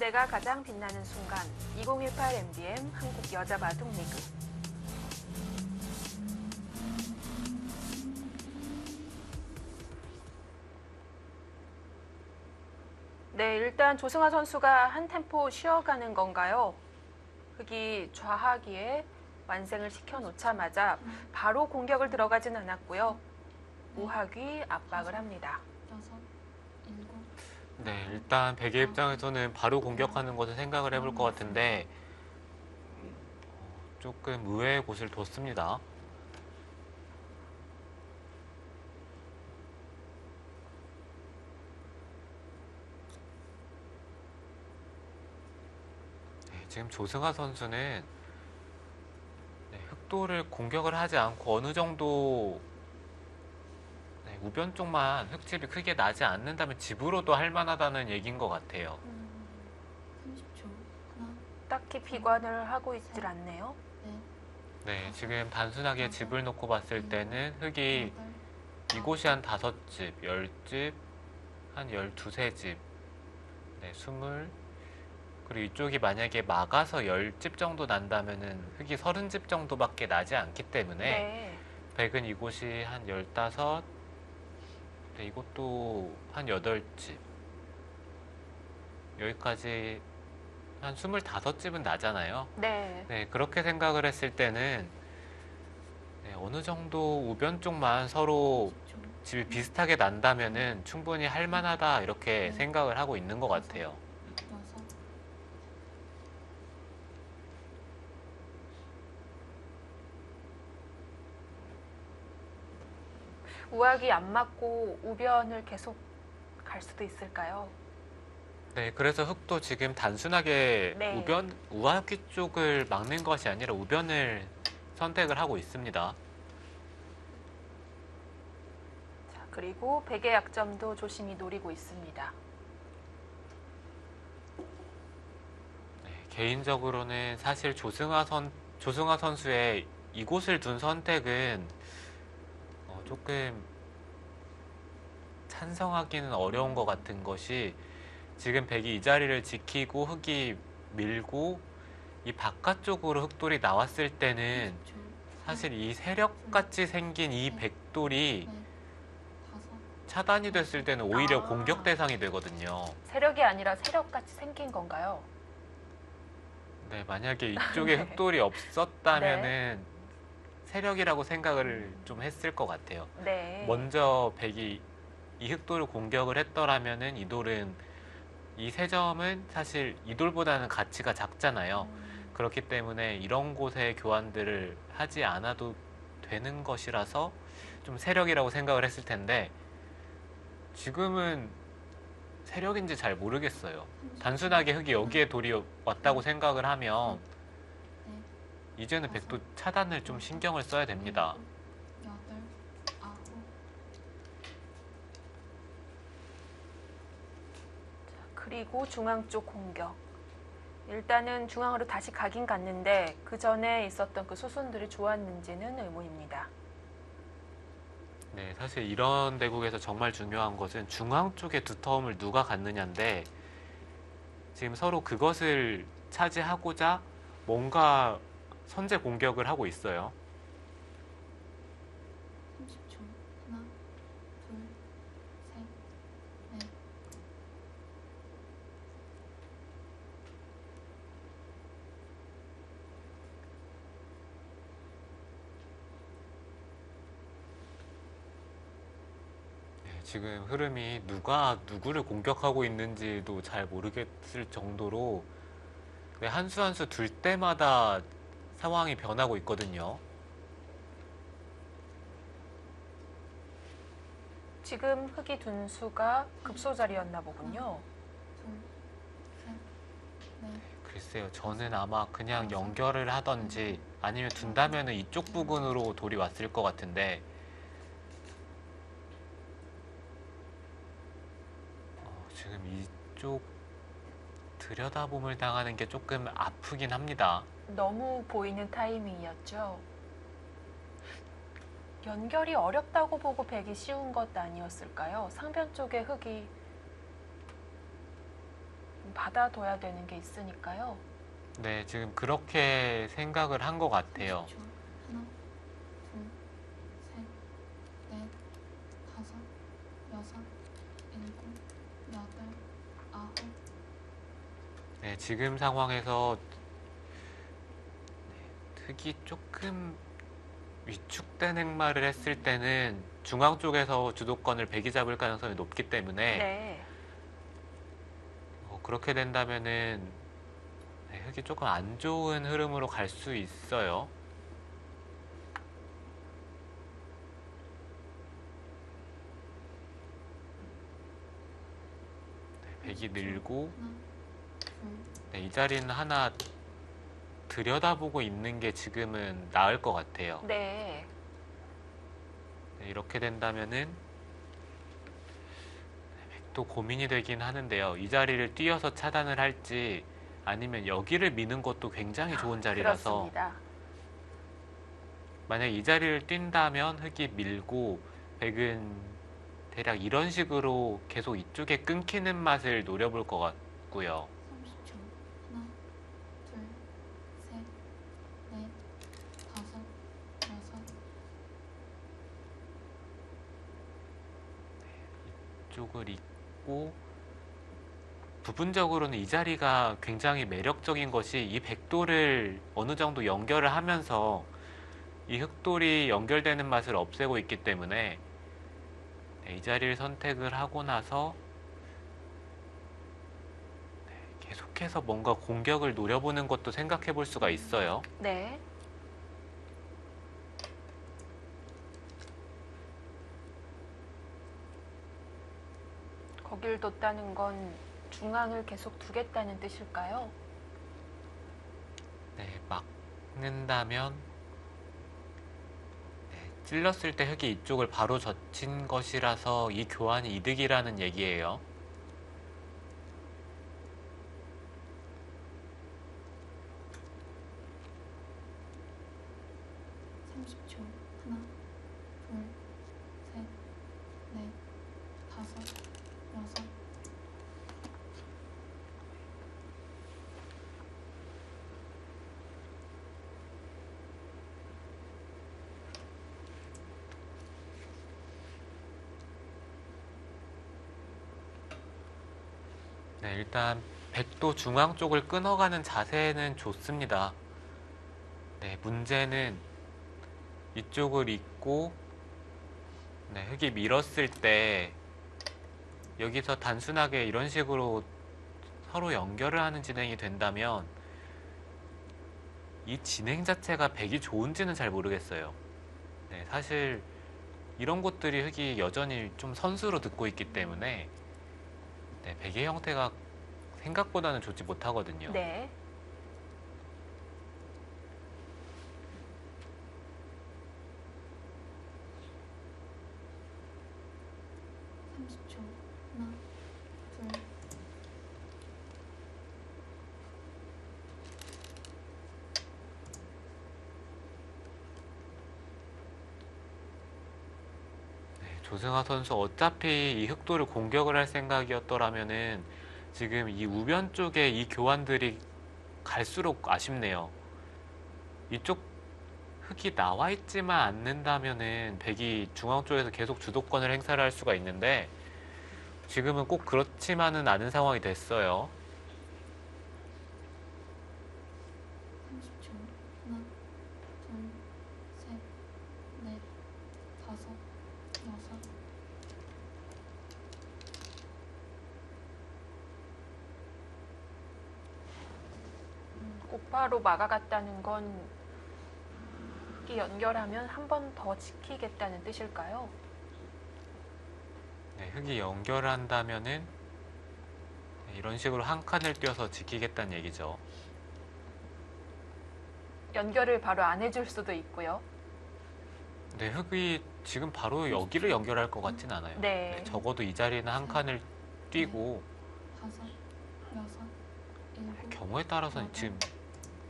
그때가 가장 빛나는 순간 2018 MBM 한국 여자 바둑 리그. 네, 일단 조승아 선수가 한 템포 쉬어가는 건가요? 흑이 좌하기에 완승을 시켜놓자마자 바로 공격을 들어가진 않았고요. 우하기 압박을 합니다. 네, 일단 백의 입장에서는 바로 공격하는 것을 생각을 해볼 것 같은데 조금 의외의 곳을 뒀습니다. 네, 지금 조승아 선수는 흑도를 공격을 하지 않고 어느 정도 우변 쪽만 흑집이 크게 나지 않는다면 집으로도 할 만하다는 얘기인 것 같아요. 30초. 하나, 딱히 비관을 하고 있질 않네요. 네, 지금 단순하게 집을 놓고 봤을 때는 흑이 이곳이 한 5집, 10집, 한 12집, 네, 20, 그리고 이쪽이 만약에 막아서 10집 정도 난다면은 흑이 30집 정도밖에 나지 않기 때문에 네. 백은 이곳이 한 15, 네, 이것도 한 8집, 여기까지 한 25집은 나잖아요. 네. 네, 그렇게 생각을 했을 때는 네, 어느 정도 우변 쪽만 서로 10초. 집이 비슷하게 난다면은 충분히 할 만하다 이렇게 생각을 하고 있는 것 같아요. 6, 우하기 안 맞고 우변을 계속 갈 수도 있을까요? 네, 그래서 흑도 지금 단순하게 네. 우하기 쪽을 막는 것이 아니라 우변을 선택을 하고 있습니다. 자, 그리고 백의 약점도 조심히 노리고 있습니다. 네, 개인적으로는 사실 조승아 선수의 이곳을 둔 선택은 조금 찬성하기는 어려운 것 같은 것이 지금 백이 이 자리를 지키고 흑이 밀고 이 바깥쪽으로 흑돌이 나왔을 때는 10초. 사실 이 세력같이 생긴 이 백돌이 5, 차단이 됐을 때는 오히려 아. 공격 대상이 되거든요. 세력이 아니라 세력같이 생긴 건가요? 네, 만약에 이쪽에 네. 흑돌이 없었다면은 세력이라고 생각을 좀 했을 것 같아요. 네. 먼저 백이 이 흑돌을 공격을 했더라면은 이 돌은 이 세 점은 사실 이 돌보다는 가치가 작잖아요. 그렇기 때문에 이런 곳에 교환들을 하지 않아도 되는 것이라서 좀 세력이라고 생각을 했을 텐데 지금은 세력인지 잘 모르겠어요. 단순하게 흑이 여기에 돌이 왔다고 생각을 하면 이제는 백도 차단을 좀 신경을 써야 됩니다. 8, 9. 그리고 중앙 쪽 공격. 일단은 중앙으로 다시 가긴 갔는데 그 전에 있었던 그 수순들이 좋았는지는 의문입니다. 네, 사실 이런 대국에서 정말 중요한 것은 중앙 쪽에 두터움을 누가 갖느냐인데 지금 서로 그것을 차지하고자 뭔가 선제 공격을 하고 있어요. 30초. 하나, 둘, 셋, 넷. 네, 지금 흐름이 누가 누구를 공격하고 있는지도 잘 모르겠을 정도로 네, 한 수 한 수 둘 때마다 상황이 변하고 있거든요. 지금 흑이 둔 수가 급소자리였나 보군요. 둘, 셋, 넷. 글쎄요, 저는 아마 그냥 연결을 하던지 아니면 둔다면은 이쪽 부근으로 돌이 왔을 것 같은데 지금 이쪽 들여다봄을 당하는 게 조금 아프긴 합니다. 너무 보이는 타이밍이었죠. 연결이 어렵다고 보고 백이 쉬운 것 아니었을까요? 상변 쪽에 흑이 받아둬야 되는 게 있으니까요. 네, 지금 그렇게 생각을 한 것 같아요. 30초. 하나, 둘, 셋, 넷, 다섯, 여섯, 일곱, 여덟, 아홉. 네, 지금 상황에서 흙이 조금 위축된 행마를 했을 때는 중앙 쪽에서 주도권을 백이 잡을 가능성이 높기 때문에 네. 그렇게 된다면은 네, 흙이 조금 안 좋은 흐름으로 갈 수 있어요. 네, 백이 늘고 하나, 둘, 네, 이 자리는 하나 들여다보고 있는 게 지금은 나을 것 같아요. 네. 네, 이렇게 된다면은 또 고민이 되긴 하는데요. 이 자리를 뛰어서 차단을 할지 아니면 여기를 미는 것도 굉장히 좋은 자리라서 그렇습니다. 만약 이 자리를 뛴다면 흙이 밀고 백은 대략 이런 식으로 계속 이쪽에 끊기는 맛을 노려볼 것 같고요. 30초. 하나, 둘, 셋, 넷, 다섯, 여섯. 이쪽을 잇고 부분적으로는 이 자리가 굉장히 매력적인 것이 이 백돌을 어느 정도 연결을 하면서 이 흑돌이 연결되는 맛을 없애고 있기 때문에 네, 이 자리를 선택을 하고 나서 네, 계속해서 뭔가 공격을 노려보는 것도 생각해 볼 수가 있어요. 네. 거길 뒀다는 건 중앙을 계속 두겠다는 뜻일까요? 네, 막는다면 네, 찔렀을 때 흙이 이쪽을 바로 젖힌 것이라서 이 교환이 이득이라는 얘기예요. 30초. 하나, 둘, 셋, 넷, 다섯, 여섯. 네, 일단 백도 중앙 쪽을 끊어가는 자세는 좋습니다. 네, 문제는 이쪽을 잇고 네, 흙이 밀었을 때 여기서 단순하게 이런 식으로 서로 연결을 하는 진행이 된다면 이 진행 자체가 백이 좋은지는 잘 모르겠어요. 네, 사실 이런 곳들이 흙이 여전히 좀 선수로 듣고 있기 때문에 네, 백의 형태가 생각보다는 좋지 못하거든요. 네. 삼십 초. 하나, 둘, 조승아 선수 어차피 이 흑도를 공격을 할 생각이었더라면은 지금 이 우변 쪽에 이 교환들이 갈수록 아쉽네요. 이쪽 흑이 나와 있지만 않는다면은 백이 중앙 쪽에서 계속 주도권을 행사를 할 수가 있는데 지금은 꼭 그렇지만은 않은 상황이 됐어요. 30초. 하나, 둘, 셋, 넷, 다섯, 여섯. 곧바로 막아갔다는 건 이 연결하면 한 번 더 지키겠다는 뜻일까요? 네, 흑이 연결을 한다면은 이런 식으로 한 칸을 띄어서 지키겠다는 얘기죠. 연결을 바로 안 해줄 수도 있고요. 네, 흑이 지금 바로 여기를 연결할 것 같진 않아요. 네. 적어도 이 자리는 한 칸을 뛰고 다섯, 여섯, 일곱. 경우에 따라서는 지금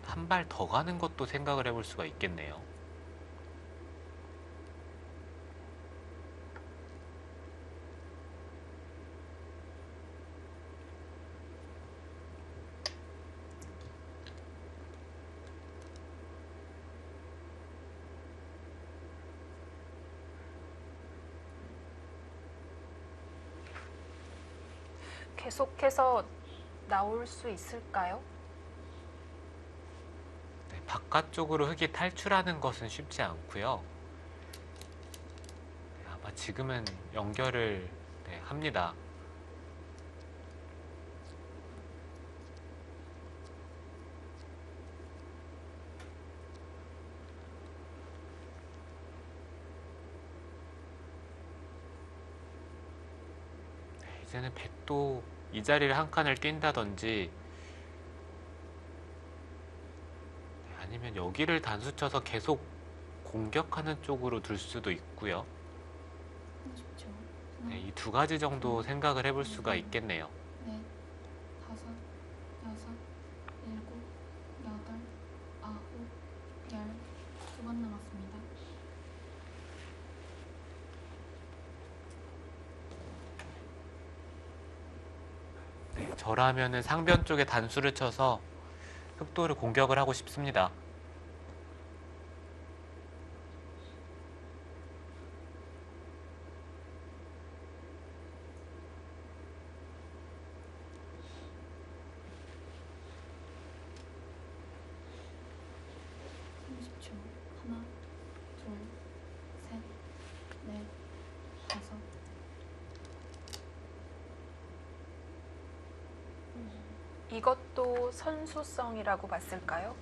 한 발 더 가는 것도 생각을 해볼 수가 있겠네요. 계속해서 나올 수 있을까요? 네, 바깥쪽으로 흙이 탈출하는 것은 쉽지 않고요. 네, 아마 지금은 연결을 네, 합니다. 네, 이제는 백도 이 자리를 한 칸을 뛴다든지 네, 아니면 여기를 단수 쳐서 계속 공격하는 쪽으로 둘 수도 있고요. 30초. 하나, 네, 이 두 가지 정도 생각을 해볼 수가 있겠네요. 넷, 다섯, 여섯, 일곱, 여덟, 아홉, 열. 2번 남았습니다. 네, 저라면은 상변 쪽에 단수를 쳐서 흑도를 공격을 하고 싶습니다. 삼십 초. 하나, 둘, 셋, 넷, 다섯. 이것도 선수성이라고 봤을까요?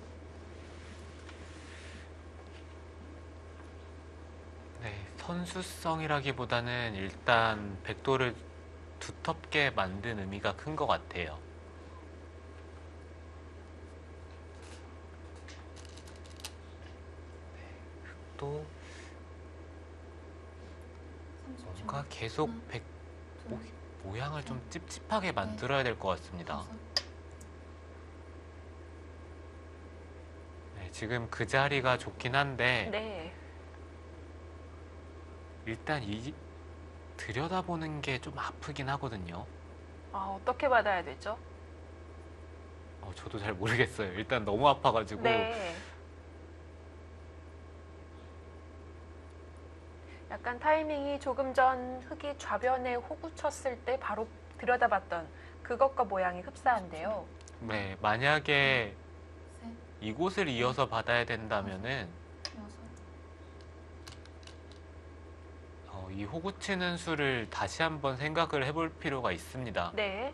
네, 선수성이라기보다는 일단 백도를 두텁게 만든 의미가 큰 것 같아요. 또 30초. 뭔가 계속 하나, 백 둘, 모양을 좀 찝찝하게 만들어야 될 것 같습니다. 다섯. 네, 지금 그 자리가 좋긴 한데 네. 일단 이 들여다보는 게 좀 아프긴 하거든요. 아, 어떻게 받아야 되죠? 저도 잘 모르겠어요. 일단 너무 아파가지고 네. 약간 타이밍이 조금 전 흙이 좌변에 호구 쳤을 때 바로 들여다봤던 그것과 모양이 흡사한데요. 네, 만약에 셋, 이곳을 이어서 받아야 된다면은 여섯. 이 호구 치는 수를 다시 한번 생각을 해볼 필요가 있습니다. 네.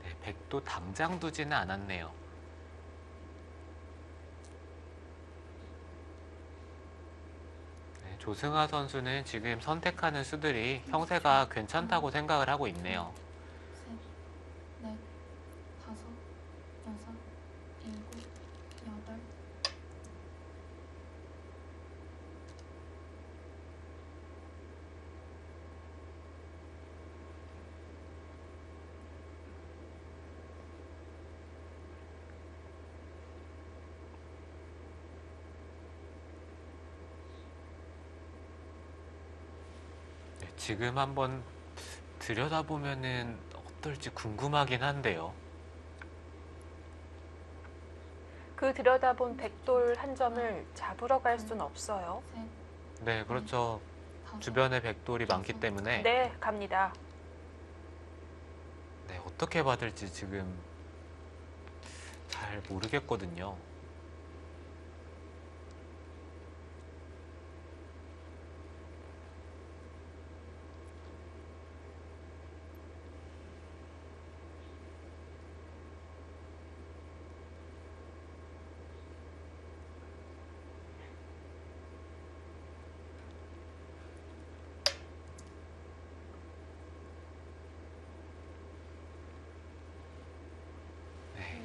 네, 백도 당장 두지는 않았네요. 네, 조승아 선수는 지금 선택하는 수들이 형세가 괜찮다고 생각을 하고 있네요. 셋, 넷, 다섯, 여섯, 일곱, 여덟. 네, 지금 한번 들여다보면은 어떨지 궁금하긴 한데요. 그 들여다본 백돌 한 점을 잡으러 갈 수는 없어요. 셋, 네, 그렇죠. 다섯. 주변에 백돌이 많기 때문에 네, 갑니다. 네, 어떻게 받을지 지금 잘 모르겠거든요. 네,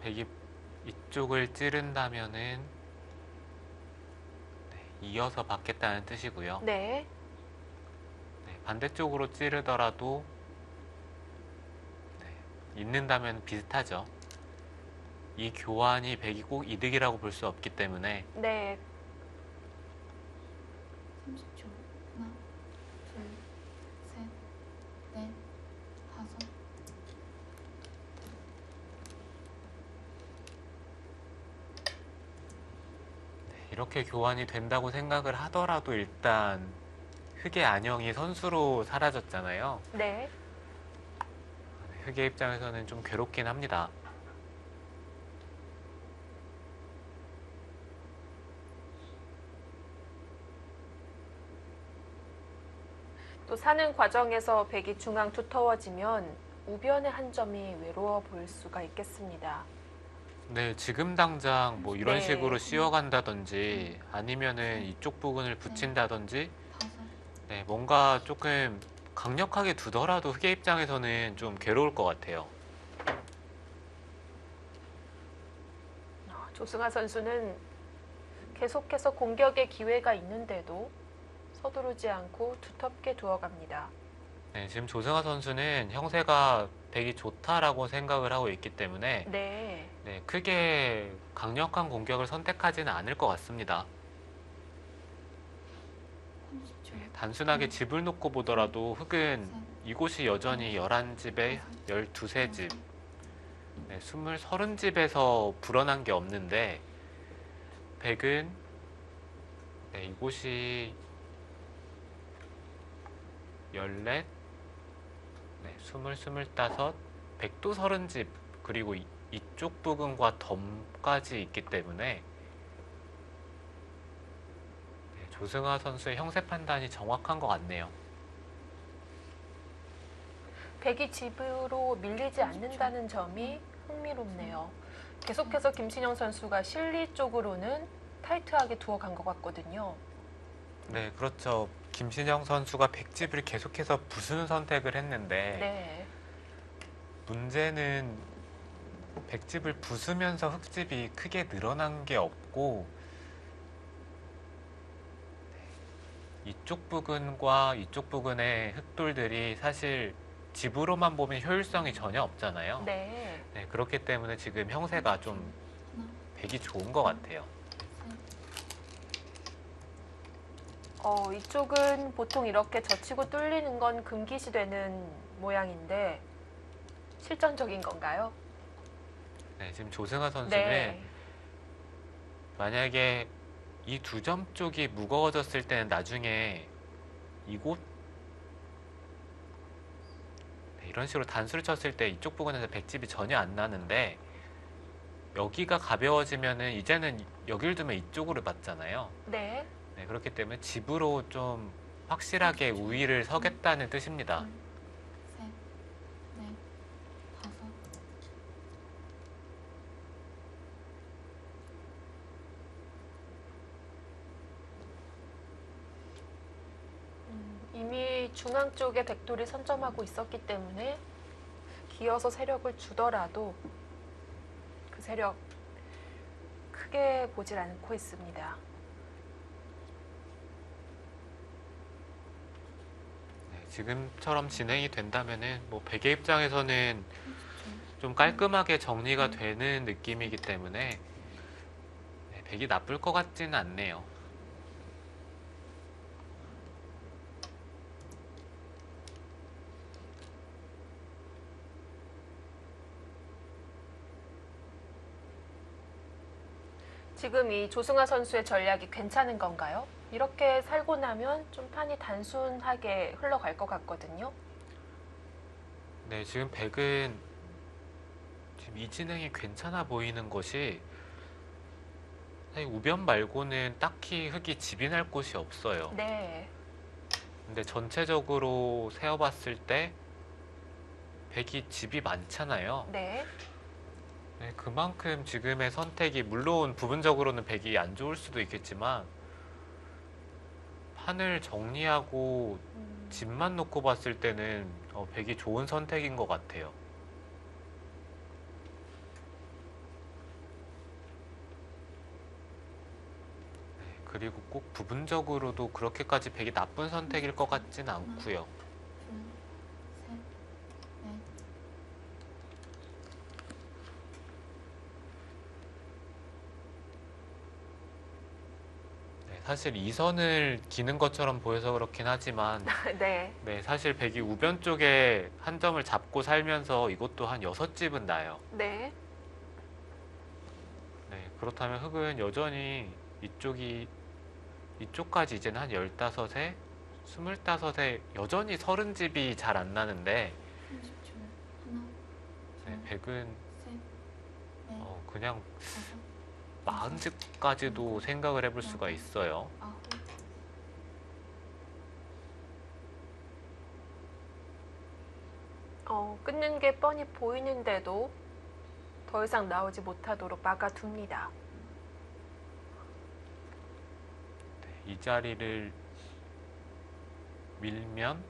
백이 이쪽을 찌른다면은 네, 이어서 받겠다는 뜻이고요. 네. 네, 반대쪽으로 찌르더라도 네, 있는다면 비슷하죠. 이 교환이 백이 꼭 이득이라고 볼 수 없기 때문에 네. 30초. 하나, 둘, 셋, 넷, 다섯. 이렇게 교환이 된다고 생각을 하더라도 일단 흑의 안형이 선수로 사라졌잖아요. 네. 흑의 입장에서는 좀 괴롭긴 합니다. 또 사는 과정에서 백이 중앙 두터워지면 우변의 한 점이 외로워 보일 수가 있겠습니다. 네, 지금 당장 뭐 이런 네. 식으로 씌워간다든지 아니면은 이쪽 부분을 붙인다든지 다섯, 네, 뭔가 조금 강력하게 두더라도 흑의 입장에서는 좀 괴로울 것 같아요. 조승아 선수는 계속해서 공격의 기회가 있는데도 서두르지 않고 두텁게 두어갑니다. 네, 지금 조승아 선수는 형세가 백이 좋다라고 생각을 하고 있기 때문에 네. 네, 크게 강력한 공격을 선택하지는 않을 것 같습니다. 30초. 단순하게 집을 놓고 보더라도 흑은 이곳이 여전히 11집에 12집, 네, 30집에서 불어난 게 없는데 백은 네, 이곳이 14, 네, 20, 25, 백도 30집 그리고 이쪽 부근과 덤까지 있기 때문에 네, 조승아 선수의 형세 판단이 정확한 것 같네요. 백이 집으로 밀리지 않는다는 점이 흥미롭네요. 계속해서 김신영 선수가 실리 쪽으로는 타이트하게 두어간 것 같거든요. 네, 그렇죠. 김신영 선수가 백집을 계속해서 부수는 선택을 했는데 네. 문제는 백집을 부수면서 흑집이 크게 늘어난 게 없고 이쪽 부근과 이쪽 부근의 흑돌들이 사실 집으로만 보면 효율성이 전혀 없잖아요. 네. 네, 그렇기 때문에 지금 형세가 좀 하나, 백이 좋은 것 같아요. 셋, 이쪽은 보통 이렇게 젖히고 뚫리는 건 금기시되는 모양인데 실전적인 건가요? 네, 지금 조승아 선수는 네. 만약에 이 두 점 쪽이 무거워졌을 때는 나중에 이곳 네, 이런 식으로 단수를 쳤을 때 이쪽 부분에서 백집이 전혀 안 나는데 여기가 가벼워지면은 이제는 여길 두면 이쪽으로 맞잖아요. 네. 네, 그렇기 때문에 집으로 좀 확실하게 우위를 서겠다는 뜻입니다. 셋, 넷, 다섯, 이미 중앙 쪽에 백돌이 선점하고 있었기 때문에 기어서 세력을 주더라도 그 세력 크게 보질 않고 있습니다. 네, 지금처럼 진행이 된다면은 뭐 백의 입장에서는 30초. 좀 깔끔하게 정리가 되는 느낌이기 때문에 네, 백이 나쁠 것 같지는 않네요. 지금 이 조승아 선수의 전략이 괜찮은 건가요? 이렇게 살고 나면 좀 판이 단순하게 흘러갈 것 같거든요. 네, 지금 백은 지금 이 진행이 괜찮아 보이는 것이 사실 우변 말고는 딱히 흙이 집이 날 곳이 없어요. 네. 근데 전체적으로 세어봤을 때 백이 집이 많잖아요. 네. 네, 그만큼 지금의 선택이 물론 부분적으로는 백이 안 좋을 수도 있겠지만 판을 정리하고 집만 놓고 봤을 때는 백이 좋은 선택인 것 같아요. 네, 그리고 꼭 부분적으로도 그렇게까지 백이 나쁜 선택일 것 같진 않고요. 둘, 셋, 넷, 네, 사실 이 선을 기는 것처럼 보여서 그렇긴 하지만 네. 네, 사실 백이 우변 쪽에 한 점을 잡고 살면서 이것도 한 6집은 나요. 네. 네, 그렇다면 흑은 여전히 이쪽까지 이제는 한 15에 25에 여전히 30집이 잘 안 나는데 30초. 하나, 네, 둘, 100은 셋, 넷, 그냥 다섯, 40집까지도 생각을 해볼 수가 있어요. 아홉. 끊는 게 뻔히 보이는데도 더 이상 나오지 못하도록 막아둡니다. 네, 이 자리를 밀면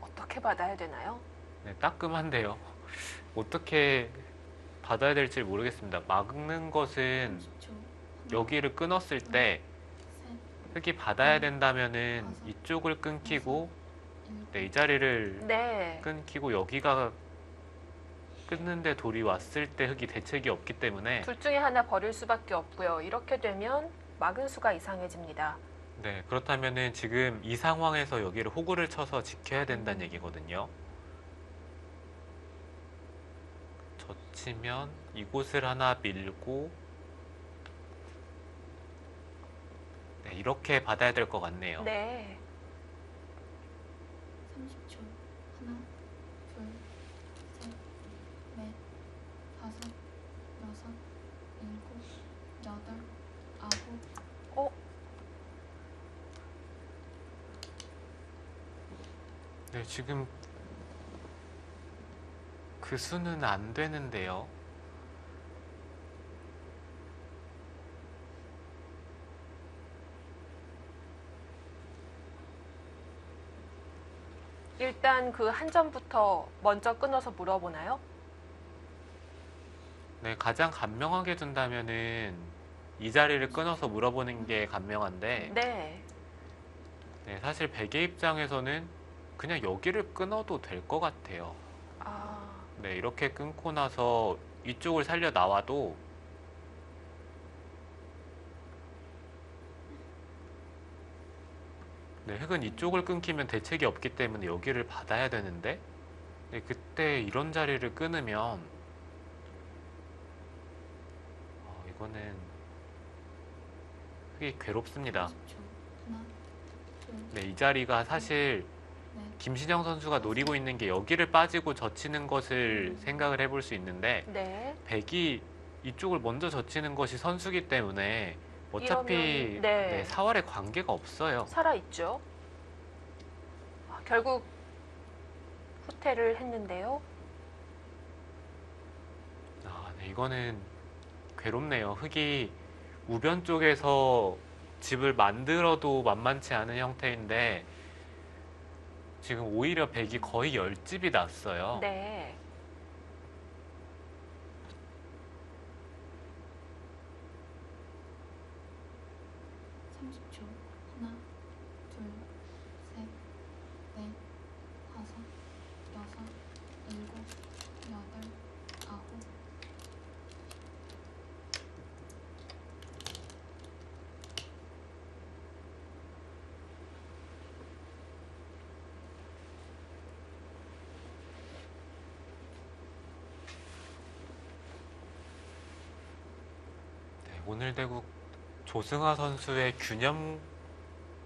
어떻게 받아야 되나요? 네, 따끔한데요. 어떻게 받아야 될지 모르겠습니다. 막는 것은 30초. 여기를 끊었을 때 셋, 흙이 받아야 된다면은 이쪽을 끊기고 일곱. 네, 이 자리를 네. 끊기고 여기가 끊는데 돌이 왔을 때 흙이 대책이 없기 때문에 둘 중에 하나 버릴 수밖에 없고요. 이렇게 되면 막은 수가 이상해집니다. 네, 그렇다면은 지금 이 상황에서 여기를 호구를 쳐서 지켜야 된다는 얘기거든요. 젖히면 이곳을 하나 밀고 네, 이렇게 받아야 될 것 같네요. 네. 30초. 하나, 둘, 셋, 넷, 다섯, 여섯, 일곱, 여덟, 아홉. 네, 지금 그 수는 안 되는데요. 일단 그 한 점부터 먼저 끊어서 물어보나요? 네, 가장 간명하게 둔다면은 이 자리를 끊어서 물어보는 게 간명한데 네. 네, 사실 베개 입장에서는 그냥 여기를 끊어도 될 것 같아요. 아, 네, 이렇게 끊고 나서 이쪽을 살려 나와도 네, 흙은 이쪽을 끊기면 대책이 없기 때문에 여기를 받아야 되는데 네, 그때 이런 자리를 끊으면 이거는 흙이 괴롭습니다. 30초. 하나, 둘, 네, 이 자리가 사실 넷, 김신영 선수가 노리고 있는 게 여기를 빠지고 젖히는 것을 생각을 해볼 수 있는데 네. 백이 이쪽을 먼저 젖히는 것이 선수기 때문에 어차피 이러면, 네. 네, 사활에 관계가 없어요. 살아있죠. 결국 후퇴를 했는데요. 네, 이거는 괴롭네요. 흙이 우변 쪽에서 집을 만들어도 만만치 않은 형태인데 지금 오히려 백이 거의 10집이 났어요. 네. 하나, 둘, 셋, 넷, 다섯, 여섯, 일곱, 여덟, 아홉. 네, 오늘 대국 조승하 선수의 균형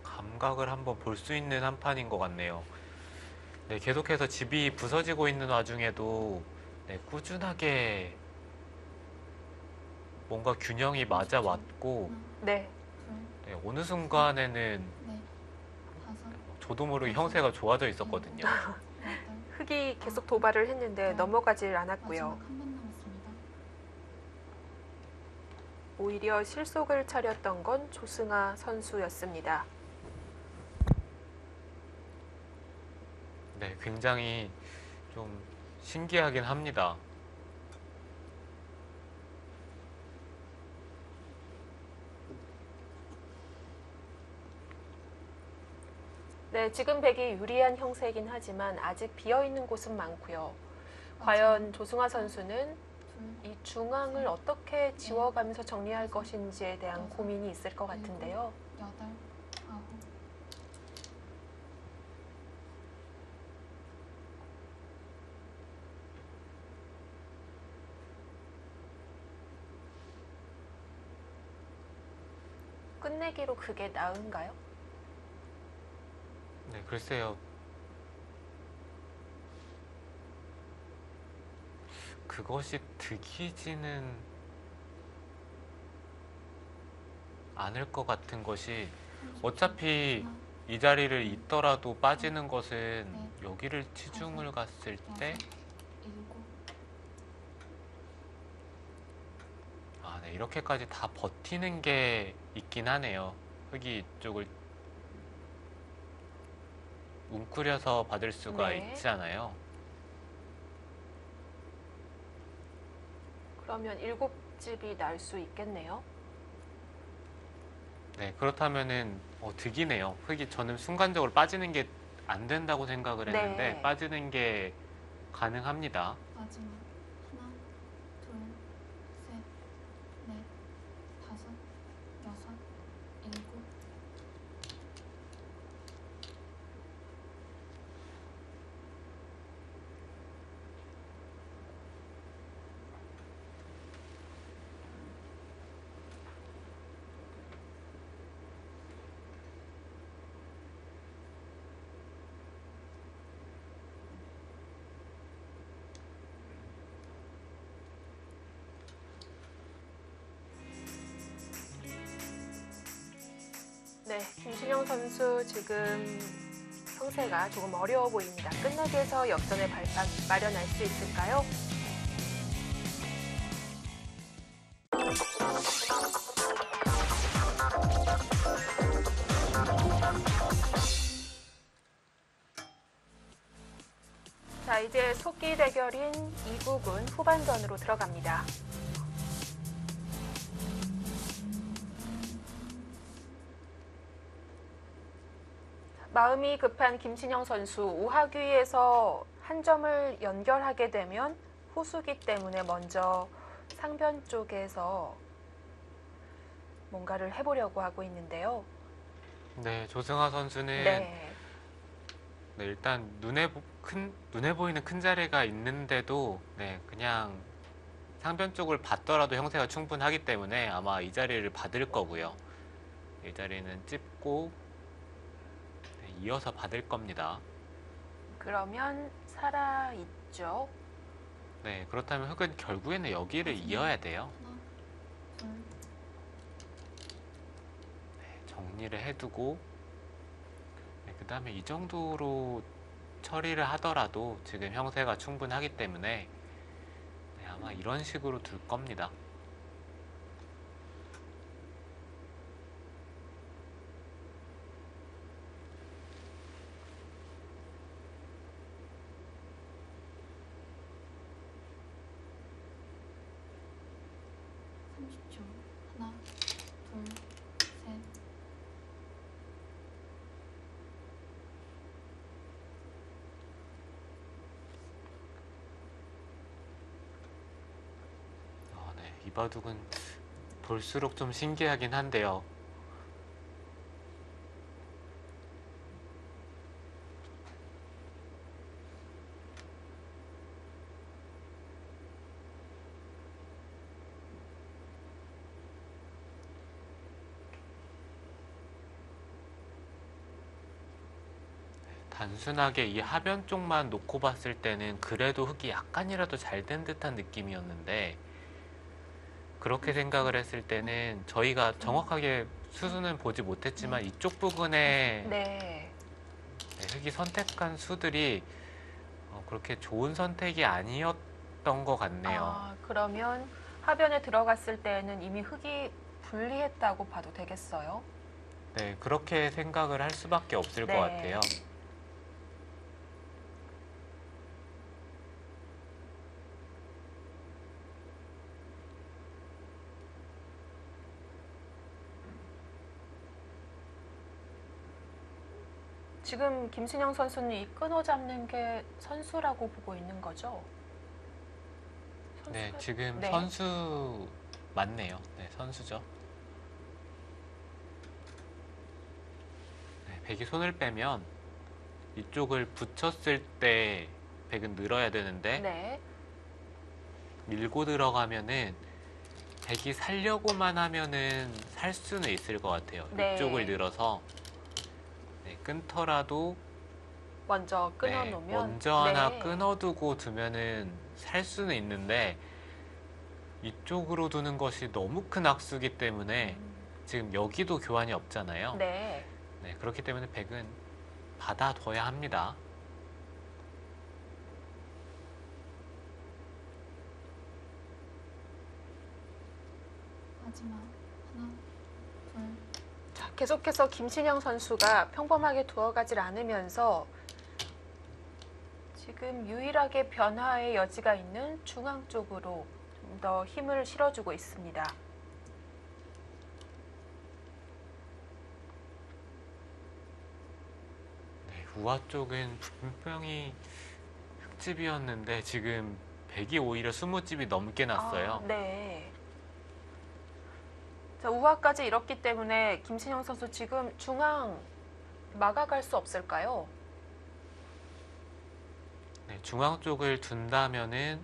감각을 한번 볼 수 있는 한 판인 것 같네요. 네, 계속해서 집이 부서지고 있는 와중에도 네, 꾸준하게 뭔가 균형이 맞아 왔고 하나, 네. 둘, 네, 어느 순간에는 넷, 다섯, 저도 모르게 형세가 좋아져 있었거든요. 여덟. 흙이 계속 도발을 했는데 넘어가질 않았고요. 마지막 한 번 남았습니다. 오히려 실속을 차렸던 건 조승아 선수였습니다. 네, 굉장히 좀 신기하긴 합니다. 네, 지금 백이 유리한 형세이긴 하지만 아직 비어있는 곳은 많고요. 과연 조승아 선수는 둘, 이 중앙을 어떻게 지워가면서 정리할 것인지에 대한 고민이 있을 것 같은데요. 여덟, 아홉. 끝내기로 그게 나은가요? 네, 글쎄요. 그것이 득이지는 않을 것 같은 것이, 30초. 어차피 하나, 이 자리를 있더라도 빠지는 것은 네. 여기를 치중을 갔을 때, 여섯, 일곱. 아, 네, 이렇게까지 다 버티는 게 있긴 하네요. 흙이 이쪽을 웅크려서 받을 수가 네. 있지 않아요. 그러면 7집이 날 수 있겠네요. 네, 그렇다면은 득이네요. 흙이, 저는 순간적으로 빠지는 게 안 된다고 생각을 했는데 네. 빠지는 게 가능합니다. 마지막. 하나, 둘, 셋, 넷, 다섯, 여섯, 일곱. 네, 김신영 선수 지금 형세가 조금 어려워 보입니다. 끝내기에서 역전의 발판 마련할 수 있을까요? 자, 이제 속기 대결인 이국은 후반전으로 들어갑니다. 마음이 급한 김신영 선수, 우하귀에서 한 점을 연결하게 되면 후수기 때문에 먼저 상변 쪽에서 뭔가를 해보려고 하고 있는데요. 네, 조승아 선수는 네, 네, 일단 눈에 보이는 큰 자리가 있는데도 네, 그냥 상변 쪽을 받더라도 형태가 충분하기 때문에 아마 이 자리를 받을 거고요. 이 자리는 찝고 네, 이어서 받을 겁니다. 그러면 살아있죠. 네, 그렇다면 흙은 결국에는 여기를 이어야 돼요. 하나, 둘, 네, 정리를 해두고 네, 그 다음에 이 정도로 처리를 하더라도 지금 형태가 충분하기 때문에 네, 아마 이런 식으로 둘 겁니다. 삼십 초. 하나, 둘, 셋. 네, 이 바둑은 볼수록 좀 신기하긴 한데요. 단순하게 이 하변 쪽만 놓고 봤을 때는 그래도 흙이 약간이라도 잘 된 듯한 느낌이었는데, 그렇게 생각을 했을 때는 저희가 정확하게 수순은 보지 못했지만 이쪽 부분에 네, 흙이 선택한 수들이 그렇게 좋은 선택이 아니었던 것 같네요. 아, 그러면 하변에 들어갔을 때는 이미 흙이 불리했다고 봐도 되겠어요? 네, 그렇게 생각을 할 수밖에 없을 네. 것 같아요. 지금 김신영 선수는 이 끊어 잡는 게 선수라고 보고 있는 거죠? 네, 선수가- 지금 네. 선수 맞네요. 네, 선수죠. 네, 백이 손을 빼면 이쪽을 붙였을 때 백은 늘어야 되는데 네. 밀고 들어가면은 백이 살려고만 하면은 살 수는 있을 것 같아요. 네. 이쪽을 늘어서 네, 끊더라도 먼저 네, 끊어놓으면 먼저 하나 네. 끊어두고 두면은 살 수는 있는데 이쪽으로 두는 것이 너무 큰 악수기 때문에 지금 여기도 교환이 없잖아요. 네. 네, 그렇기 때문에 백은 받아둬야 합니다. 마지막 하나, 둘, 자, 계속해서 김신영 선수가 평범하게 두어가질 않으면서 지금 유일하게 변화의 여지가 있는 중앙 쪽으로 좀 더 힘을 실어주고 있습니다. 네, 우아 쪽은 분명히 흙집이었는데 지금 백이 오히려 20집이 넘게 났어요. 아, 네. 자, 우하까지 잃었기 때문에 김신영 선수 지금 중앙 막아갈 수 없을까요? 네, 중앙 쪽을 둔다면은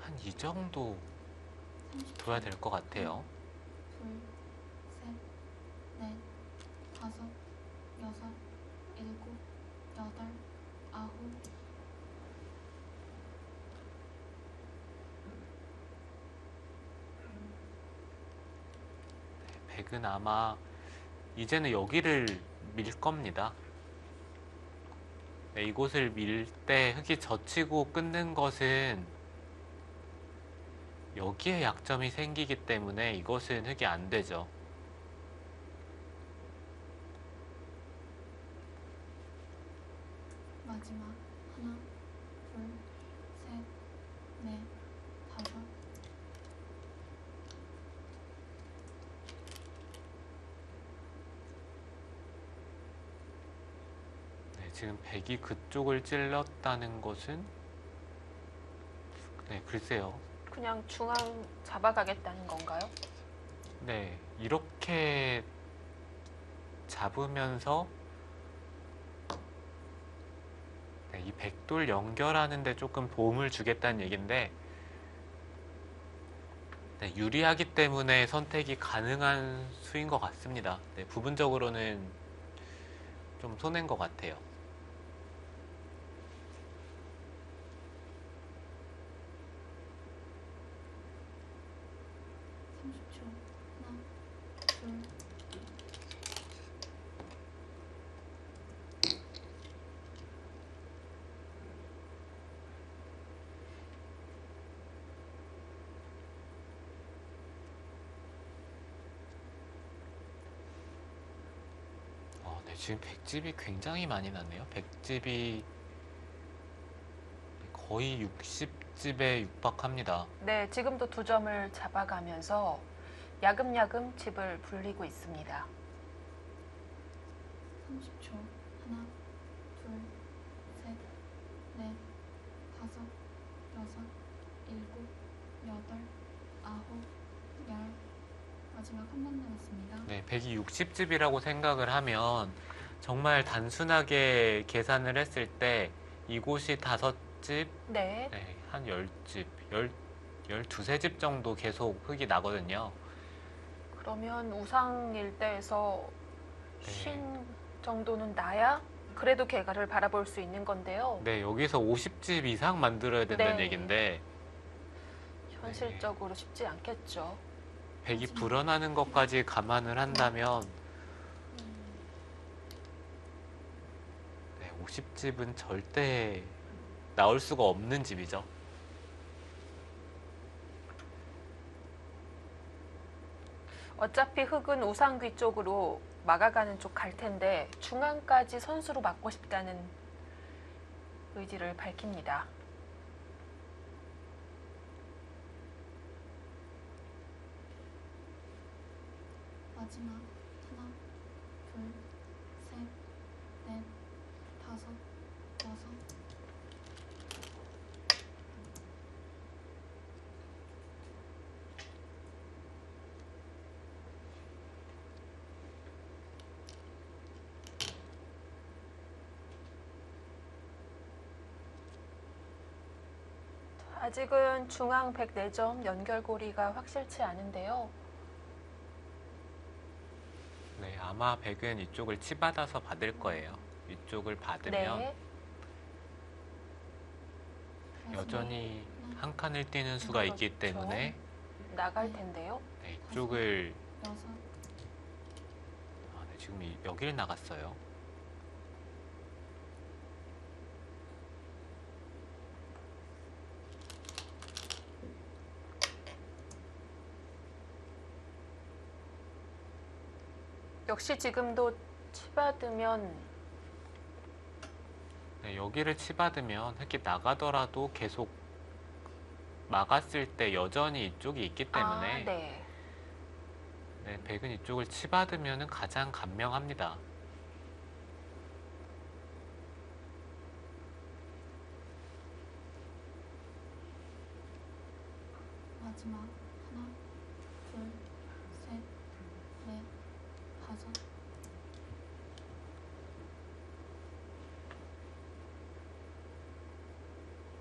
한 이 정도 30초. 둬야 될 것 같아요. 둘, 셋, 넷, 다섯, 여섯, 일곱, 여덟, 아홉. 백은 아마 이제는 여기를 밀 겁니다. 네, 이곳을 밀 때 흙이 젖히고 끊는 것은 여기에 약점이 생기기 때문에 이것은 흙이 안 되죠. 마지막 하나, 둘, 셋, 넷, 다섯. 네, 지금 백이 그쪽을 찔렀다는 것은 네, 글쎄요. 그냥 중앙 잡아가겠다는 건가요? 네, 이렇게 잡으면서 네, 이 백돌 연결하는데 조금 도움을 주겠다는 얘기인데 네, 유리하기 때문에 선택이 가능한 수인 것 같습니다. 네, 부분적으로는 좀 손해인 것 같아요. 30초. 하나, 둘, 네, 지금 백집이 굉장히 많이 났네요. 백집이 거의 60집에 육박합니다. 네, 지금도 2점을 잡아가면서 야금야금 집을 불리고 있습니다. 30초. 하나, 둘, 셋, 넷, 다섯, 여섯, 일곱, 여덟, 아홉, 열. 마지막 한 번 남았습니다. 네, 160집이라고 생각을 하면 정말 단순하게 계산을 했을 때 이곳이 5집, 네, 네, 한 10집, 12집 정도 계속 흙이 나거든요. 그러면 우상 일대에서 네. 쉰 정도는 나야 그래도 개가를 바라볼 수 있는 건데요. 네, 여기서 50집 이상 만들어야 된다는 네. 얘기인데 현실적으로 쉽지 않겠죠. 백이 불어나는 것까지 감안을 한다면 네, 50집은 절대 나올 수가 없는 집이죠. 어차피 흙은 우상귀 쪽으로 막아가는 쪽 갈 텐데 중앙까지 선수로 막고 싶다는 의지를 밝힙니다. 마지막 하나, 둘, 셋, 넷, 다섯, 여섯. 아직은 중앙 104점 연결고리가 확실치 않은데요. 네, 아마 백은 이쪽을 치받아서 받을 거예요. 이쪽을 받으면 네. 여전히 한 칸을 띄는 수가 있기 그렇죠. 때문에 나갈 텐데요. 네, 이쪽을 여섯, 네, 지금 여기를 나갔어요. 역시 지금도 치받으면 네, 여기를 치받으면 이렇게 나가더라도 계속 막았을 때 여전히 이쪽이 있기 때문에 네. 네, 백은 이쪽을 치받으면 가장 간명합니다. 마지막 하나, 둘, 셋, 넷, 다섯.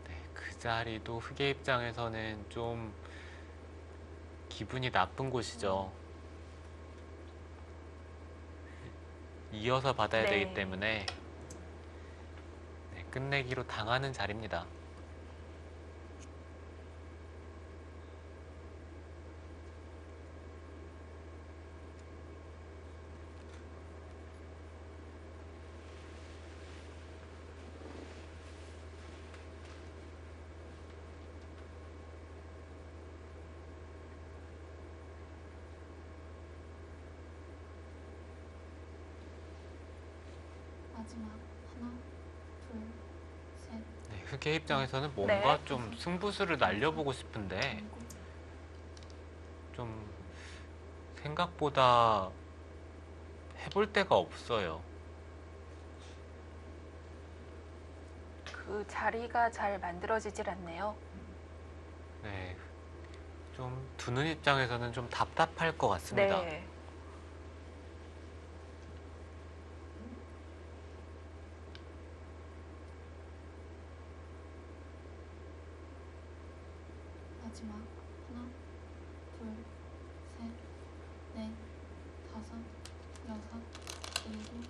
네, 그 자리도 흑의 입장에서는 좀 기분이 나쁜 곳이죠. 이어서 받아야 네. 되기 때문에 네, 끝내기로 당하는 자리입니다. 마지막 하나, 둘, 셋, 네, 흑의 입장에서는 뭔가 네. 좀 승부수를 날려보고 싶은데 일곱, 좀 생각보다 해볼 데가 없어요. 그 자리가 잘 만들어지질 않네요. 네, 좀 두는 입장에서는 좀 답답할 것 같습니다. 네. 마지막 하나, 둘, 셋, 넷, 다섯, 여섯, 일곱,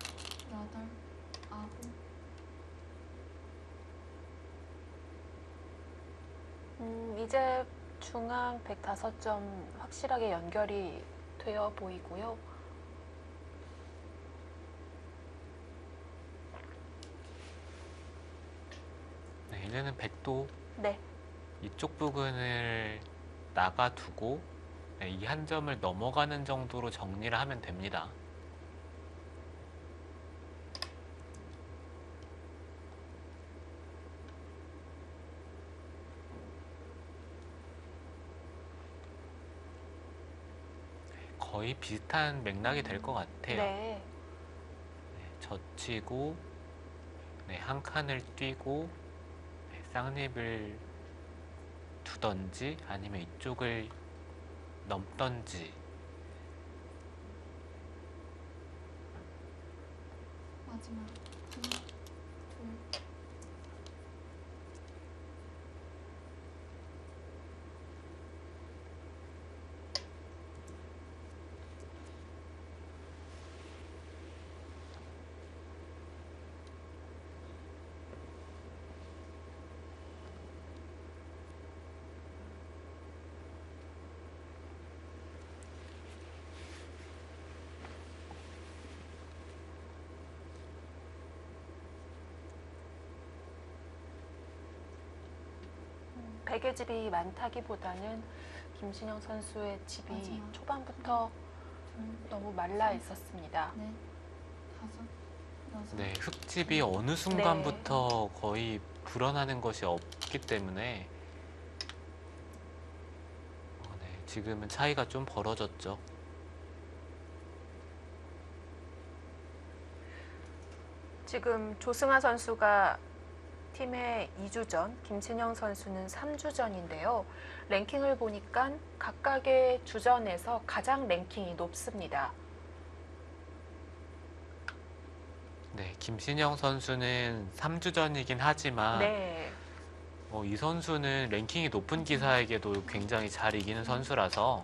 여덟, 아홉. 이제 중앙 105점 확실하게 연결이 되어 보이고요. 네, 이제는 백도 네. 이쪽 부분을 나가두고 네, 이 한 점을 넘어가는 정도로 정리를 하면 됩니다. 거의 비슷한 맥락이 될 것 같아요. 네. 네, 젖히고 네, 한 칸을 뛰고 네, 쌍립을 두던지 아니면 이쪽을 넘던지. 마지막 하나, 둘, 백의 집이 많다기보다는 김신영 선수의 집이 마지막. 초반부터 둘, 너무 말라 있었습니다. 넷, 다섯, 여섯. 네, 흙집이 어느 순간부터 거의 불어나는 것이 없기 때문에 네, 지금은 차이가 좀 벌어졌죠. 지금 조승아 선수가 팀의 2주전, 김신영 선수는 3주전인데요. 랭킹을 보니까 각각의 주전에서 가장 랭킹이 높습니다. 네, 김신영 선수는 3주전이긴 하지만 네. 이 선수는 랭킹이 높은 기사에게도 굉장히 잘 이기는 선수라서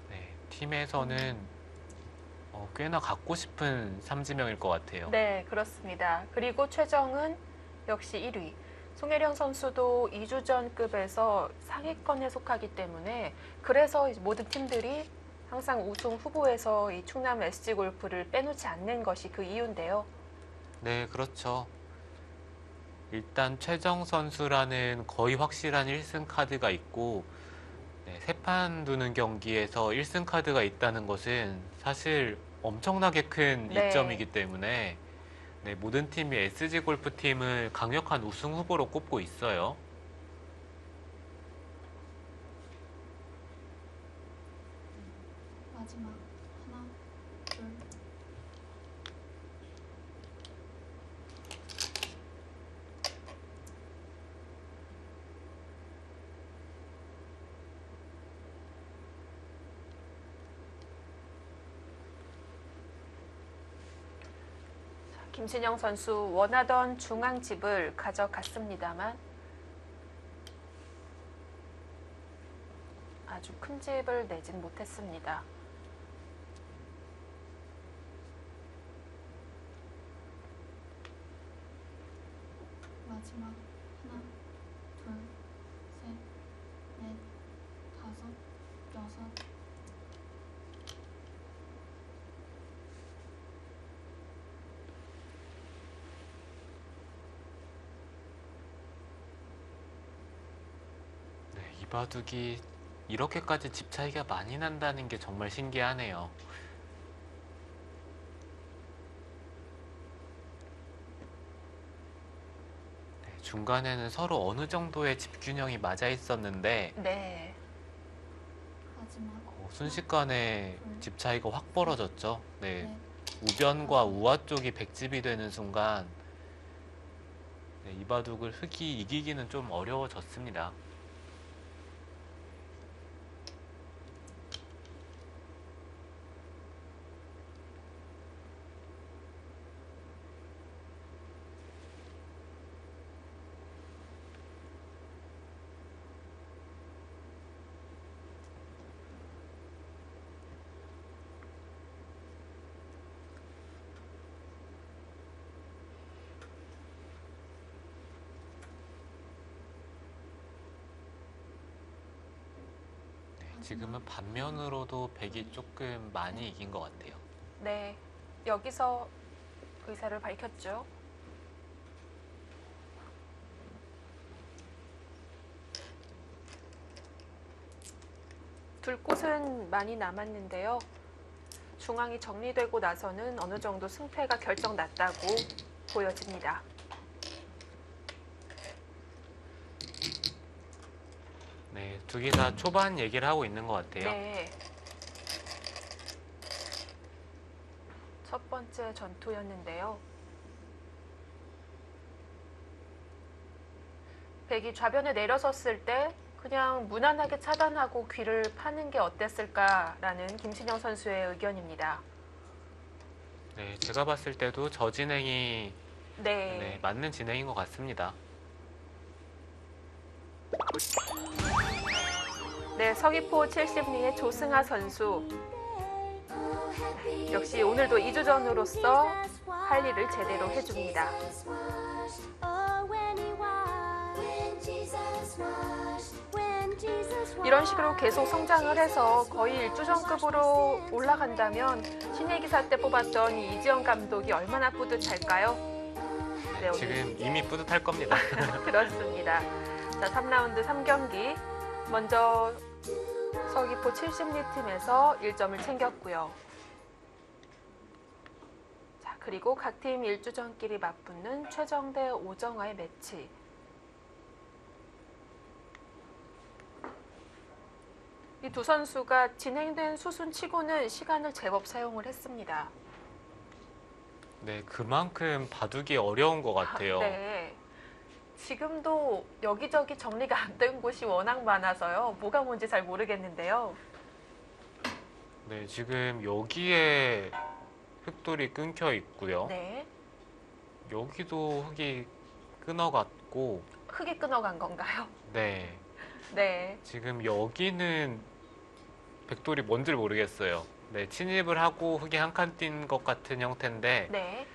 네, 팀에서는 꽤나 갖고 싶은 삼지명일 것 같아요. 네, 그렇습니다. 그리고 최정은 역시 1위. 송혜령 선수도 2주전급에서 상위권에 속하기 때문에 그래서 이제 모든 팀들이 항상 우승 후보에서 이 충남 SG 골프를 빼놓지 않는 것이 그 이유인데요. 네, 그렇죠. 일단 최정 선수라는 거의 확실한 1승 카드가 있고 네, 세 판 두는 경기에서 1승 카드가 있다는 것은 사실 엄청나게 큰 네. 이점이기 때문에 네, 모든 팀이 SG 골프 팀을 강력한 우승 후보로 꼽고 있어요. 마지막 하나, 둘, 김신영 선수 원하던 중앙집을 가져갔습니다만 아주 큰 집을 내진 못했습니다. 마지막 하나, 둘, 셋, 넷, 다섯, 여섯. 네, 이 바둑이 이렇게까지 집 차이가 많이 난다는 게 정말 신기하네요. 네, 중간에는 서로 어느 정도의 집균형이 맞아 있었는데 네, 마지막 순식간에 집 차이가 확 벌어졌죠. 네, 넷, 우변과 우와 쪽이 백집이 되는 순간 네, 이 바둑을 흑이 이기기는 좀 어려워졌습니다. 지금은 반면으로도 백이 조금 많이 이긴 것 같아요. 네. 여기서 의사를 밝혔죠. 둘 곳은 많이 남았는데요. 중앙이 정리되고 나서는 어느 정도 승패가 결정났다고 보여집니다. 네, 두 개 다 초반 얘기를 하고 있는 것 같아요. 네. 첫 번째 전투였는데요. 백이 좌변에 내려섰을 때 그냥 무난하게 차단하고 귀를 파는 게 어땠을까라는 김신영 선수의 의견입니다. 네, 제가 봤을 때도 저 진행이 네. 네, 맞는 진행인 것 같습니다. 네, 서귀포 70리의 조승아 선수. 역시 오늘도 2주전으로서 할 일을 제대로 해줍니다. 이런 식으로 계속 성장을 해서 거의 1주전급으로 올라간다면 신예기사 때 뽑았던 이 이지영 감독이 얼마나 뿌듯할까요? 네, 오늘 지금 이미 뿌듯할 겁니다. 그렇습니다. 자, 3라운드 3경기. 먼저 서귀포 70리 팀에서 1점을 챙겼고요. 자, 그리고 각 팀 1주전끼리 맞붙는 최정 대 오정아의 매치. 이 두 선수가 진행된 수순치고는 시간을 제법 사용을 했습니다. 네, 그만큼 바둑이 어려운 것 같아요. 네. 지금도 여기저기 정리가 안 된 곳이 워낙 많아서요. 뭐가 뭔지 잘 모르겠는데요. 네, 지금 여기에 흑돌이 끊겨 있고요. 네. 여기도 흑이 끊어갔고, 흙이 끊어간 건가요? 네. 네. 지금 여기는 백돌이 뭔지 모르겠어요. 네, 침입을 하고 흙이 한 칸 띈 것 같은 형태인데, 네.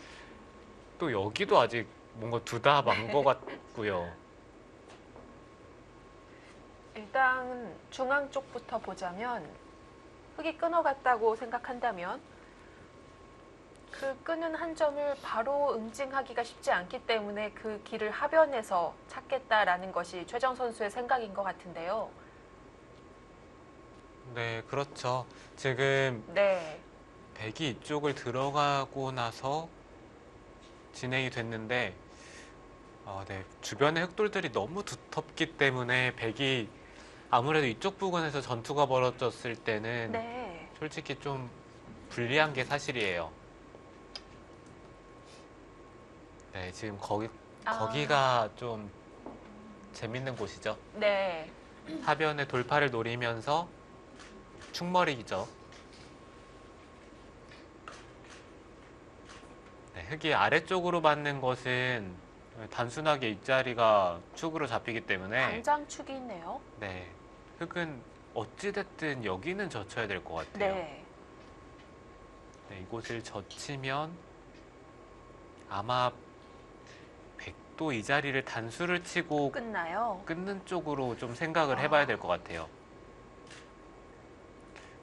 또 여기도 아직 뭔가 두다 만 것 같고요. 일단 중앙 쪽부터 보자면 흙이 끊어갔다고 생각한다면 그 끄는 한 점을 바로 응징하기가 쉽지 않기 때문에 그 길을 하변에서 찾겠다라는 것이 최정 선수의 생각인 것 같은데요. 네, 그렇죠. 지금 네. 백이 이쪽을 들어가고 나서 진행이 됐는데, 네, 주변의 흑돌들이 너무 두텁기 때문에 백이 아무래도 이쪽 부근에서 전투가 벌어졌을 때는 네. 솔직히 좀 불리한 게 사실이에요. 네, 지금 거기가 좀 재밌는 곳이죠. 네. 하변의 돌파를 노리면서 충머리기죠. 네, 흙이 아래쪽으로 맞는 것은 단순하게 윗자리가 축으로 잡히기 때문에 당장축이 있네요. 네, 흙은 어찌됐든 여기는 젖혀야 될 것 같아요. 네. 네, 이곳을 젖히면 아마 백도 이 자리를 단수를 치고 끝나요. 끊는 쪽으로 좀 생각을 해봐야 될 것 같아요.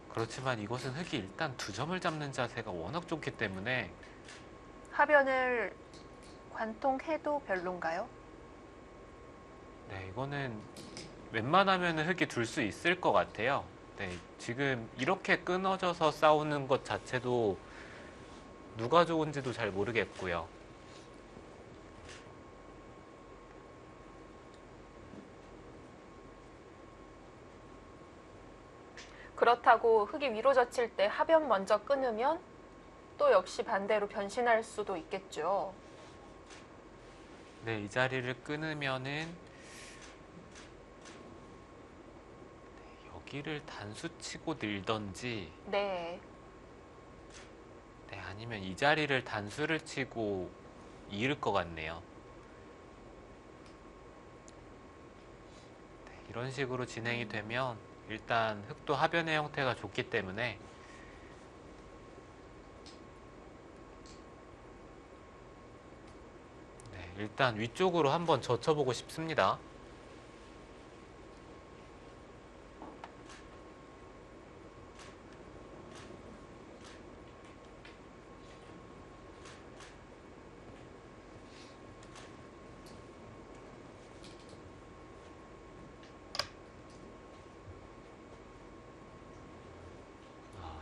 그렇지만 이것은 흙이 일단 두 점을 잡는 자세가 워낙 좋기 때문에 하변을 관통해도 별론가요? 네, 이거는 웬만하면 흙이 둘 수 있을 것 같아요. 네, 지금 이렇게 끊어져서 싸우는 것 자체도 누가 좋은지도 잘 모르겠고요. 그렇다고 흙이 위로 젖힐 때 하변 먼저 끊으면 또 역시 반대로 변신할 수도 있겠죠. 네, 이 자리를 끊으면은 여기를 단수치고 늘던지 네. 네, 아니면 이 자리를 단수를 치고 이을 것 같네요. 네, 이런 식으로 진행이 되면 일단 흙도 하변의 형태가 좋기 때문에 네, 일단 위쪽으로 한번 젖혀보고 싶습니다.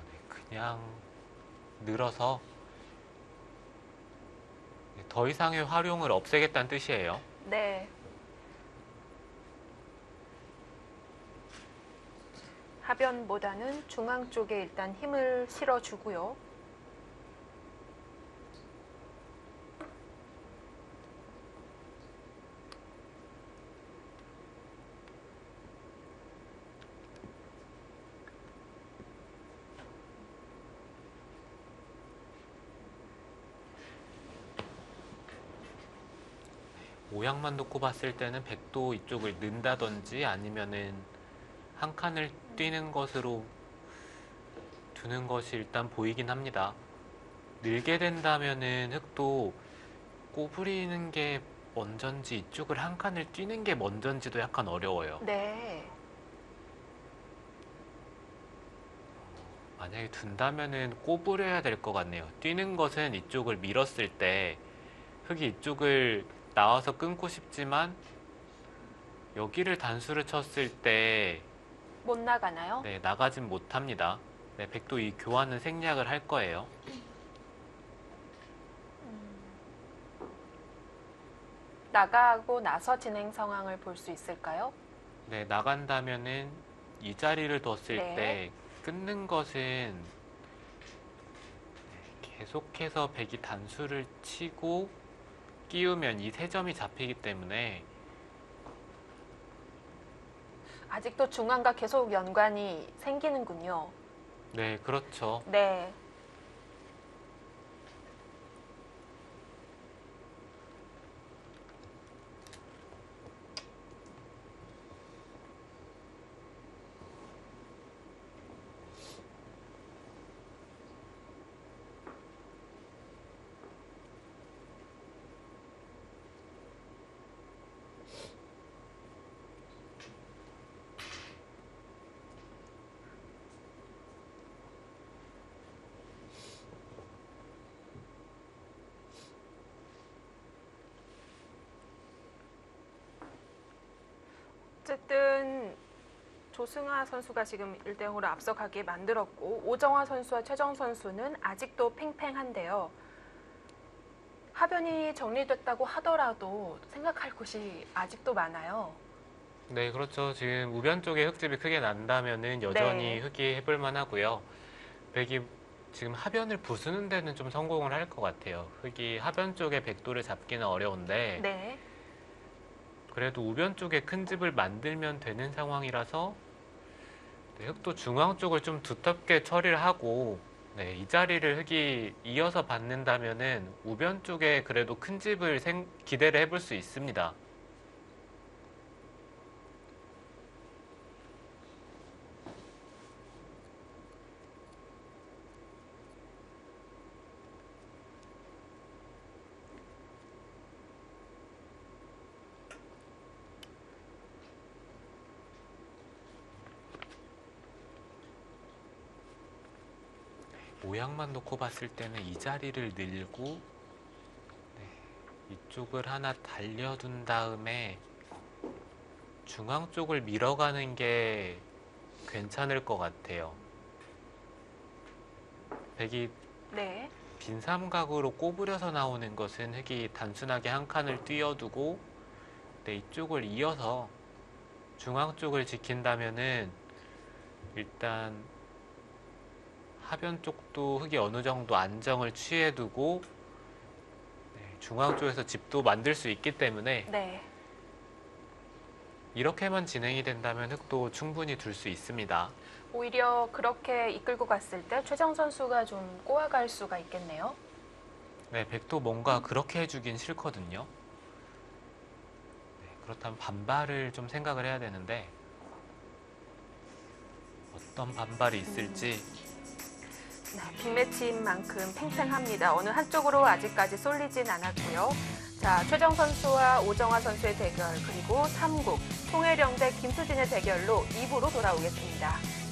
네, 그냥 늘어서 더 이상의 활용을 없애겠다는 뜻이에요. 네. 하변보다는 중앙 쪽에 일단 힘을 실어주고요. 모양만 놓고 봤을 때는 백도 이쪽을 는다든지 아니면은 한 칸을 뛰는 것으로 두는 것이 일단 보이긴 합니다. 늘게 된다면은 흙도 꼬부리는 게 먼저인지 이쪽을 한 칸을 뛰는 게 먼저인지도 약간 어려워요. 네. 만약에 둔다면은 꼬부려야 될 것 같네요. 뛰는 것은 이쪽을 밀었을 때 흙이 이쪽을 나와서 끊고 싶지만 여기를 단수를 쳤을 때 못 나가나요? 네, 나가진 못합니다. 네, 백도 이 교환은 생략을 할 거예요. 나가고 나서 진행 상황을 볼 수 있을까요? 네, 나간다면은 이 자리를 뒀을 네. 때 끊는 것은 계속해서 백이 단수를 치고 끼우면 이 세 점이 잡히기 때문에 아직도 중앙과 계속 연관이 생기는군요. 네, 그렇죠. 네. 어쨌든 조승아 선수가 지금 1대0으로 앞서가게 만들었고 오정화 선수와 최정 선수는 아직도 팽팽한데요. 하변이 정리됐다고 하더라도 생각할 곳이 아직도 많아요. 네, 그렇죠. 지금 우변 쪽에 흙집이 크게 난다면은 여전히 네. 흙이 해볼 만하고요. 백이 지금 하변을 부수는 데는 좀 성공을 할 것 같아요. 흙이 하변 쪽에 백도를 잡기는 어려운데 네. 그래도 우변 쪽에 큰 집을 만들면 되는 상황이라서 네, 흙도 중앙 쪽을 좀 두텁게 처리를 하고 네, 이 자리를 흙이 이어서 받는다면은 우변 쪽에 그래도 큰 집을 기대를 해볼 수 있습니다. 모양만 놓고 봤을 때는 이 자리를 늘고 네, 이쪽을 하나 달려둔 다음에 중앙 쪽을 밀어가는 게 괜찮을 것 같아요. 백이 네. 빈 삼각으로 꼬부려서 나오는 것은 흙이 단순하게 한 칸을 띄워두고 네, 이쪽을 이어서 중앙 쪽을 지킨다면은 일단 하변 쪽도 흙이 어느 정도 안정을 취해두고 네, 중앙 쪽에서 집도 만들 수 있기 때문에 네. 이렇게만 진행이 된다면 흙도 충분히 둘 수 있습니다. 오히려 그렇게 이끌고 갔을 때 최정 선수가 좀 꼬아갈 수가 있겠네요. 네, 백도 뭔가 그렇게 해주긴 싫거든요. 네, 그렇다면 반발을 좀 생각을 해야 되는데 어떤 반발이 있을지 네, 빅매치인 만큼 팽팽합니다. 어느 한쪽으로 아직까지 쏠리진 않았고요. 자, 최정 선수와 오정화 선수의 대결 그리고 3국 송혜령 대 김수진의 대결로 2부로 돌아오겠습니다.